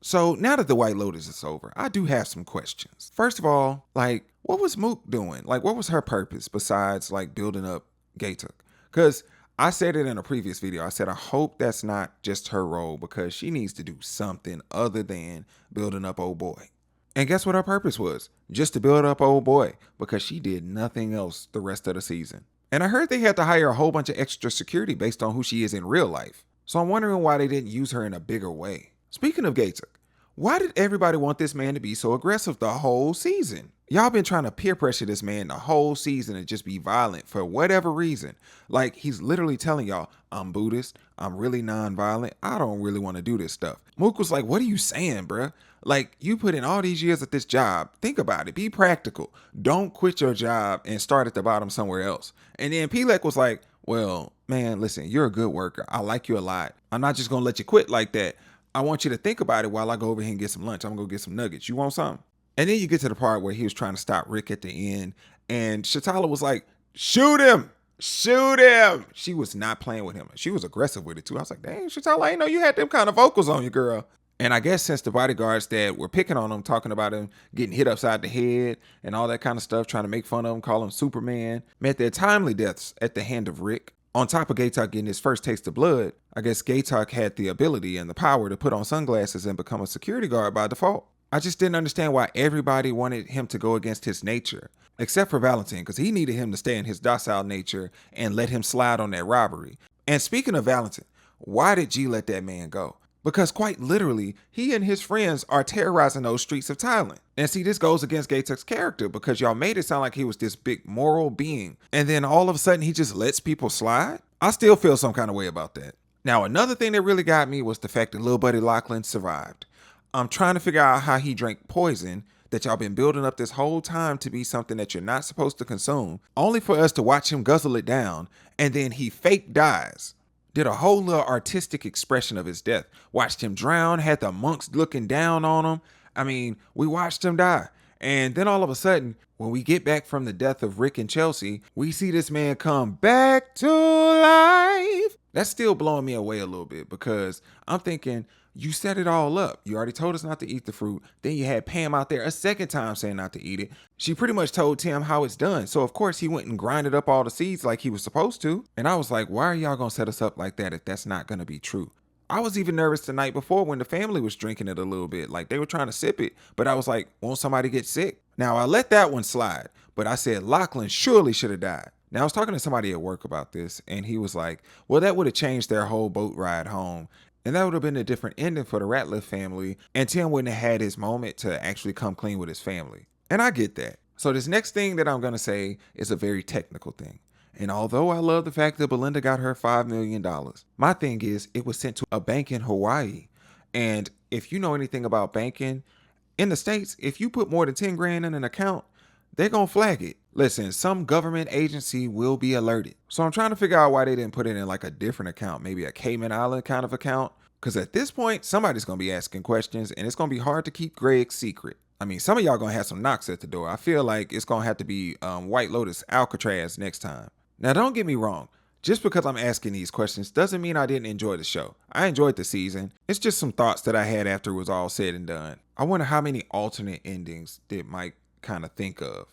So now that the White Lotus is over, I do have some questions. First of all, like, what was Mook doing? Like, what was her purpose besides like building up Gaytuk? Because I said it in a previous video. I said I hope that's not just her role because she needs to do something other than building up old boy. And guess what her purpose was? Just to build up old boy because she did nothing else the rest of the season. And I heard they had to hire a whole bunch of extra security based on who she is in real life. So I'm wondering why they didn't use her in a bigger way. Speaking of Gaytuk, why did everybody want this man to be so aggressive the whole season? Y'all been trying to peer pressure this man the whole season and just be violent for whatever reason. Like, he's literally telling y'all, I'm Buddhist, I'm really non-violent, I don't really want to do this stuff. Mook was like, what are you saying, bruh? Like, you put in all these years at this job. Think about it. Be practical. Don't quit your job and start at the bottom somewhere else. And then Pilek was like, well, man, listen, you're a good worker. I like you a lot. I'm not just going to let you quit like that. I want you to think about it while I go over here and get some lunch. I'm going to go get some nuggets. You want some? And then you get to the part where he was trying to stop Rick at the end. And Shatala was like, shoot him. Shoot him. She was not playing with him. She was aggressive with it too. I was like, dang, Shatala, I didn't know you had them kind of vocals on you, girl. And I guess since the bodyguards that were picking on him, talking about him getting hit upside the head and all that kind of stuff, trying to make fun of him, call him Superman, met their timely deaths at the hand of Rick. On top of Gaytuk getting his first taste of blood, I guess Gaytuk had the ability and the power to put on sunglasses and become a security guard by default. I just didn't understand why everybody wanted him to go against his nature, except for Valentin, because he needed him to stay in his docile nature and let him slide on that robbery. And speaking of Valentin, why did G let that man go? Because quite literally, he and his friends are terrorizing those streets of Thailand. And see, this goes against Gaytuk's character because y'all made it sound like he was this big moral being. And then all of a sudden, he just lets people slide? I still feel some kind of way about that. Now, another thing that really got me was the fact that little buddy Lachlan survived. I'm trying to figure out how he drank poison that y'all been building up this whole time to be something that you're not supposed to consume, only for us to watch him guzzle it down, and then he fake dies. Did a whole little artistic expression of his death. Watched him drown, had the monks looking down on him. I mean, we watched him die. And then all of a sudden, when we get back from the death of Rick and Chelsea, we see this man come back to life. That's still blowing me away a little bit because I'm thinking, you set it all up. You already told us not to eat the fruit. Then you had Pam out there a second time saying not to eat it. She pretty much told Tim how it's done. So of course he went and grinded up all the seeds like he was supposed to. And I was like, why are y'all gonna set us up like that if that's not gonna be true? I was even nervous the night before when the family was drinking it a little bit. Like they were trying to sip it, but I was like, won't somebody get sick? Now I let that one slide, but I said Lachlan surely should have died. Now I was talking to somebody at work about this and he was like, well, that would have changed their whole boat ride home. And that would have been a different ending for the Ratliff family, and Tim wouldn't have had his moment to actually come clean with his family. And I get that. So this next thing that I'm going to say is a very technical thing. And although I love the fact that Belinda got her $5 million, my thing is it was sent to a bank in Hawaii. And if you know anything about banking, in the States, if you put more than 10 grand in an account, they're going to flag it. Listen, some government agency will be alerted. So I'm trying to figure out why they didn't put it in like a different account, maybe a Cayman Island kind of account. Because at this point, somebody's going to be asking questions and it's going to be hard to keep Greg's secret. I mean, some of y'all going to have some knocks at the door. I feel like it's going to have to be White Lotus Alcatraz next time. Now, don't get me wrong. Just because I'm asking these questions doesn't mean I didn't enjoy the show. I enjoyed the season. It's just some thoughts that I had after it was all said and done. I wonder how many alternate endings did Mike kind of think of.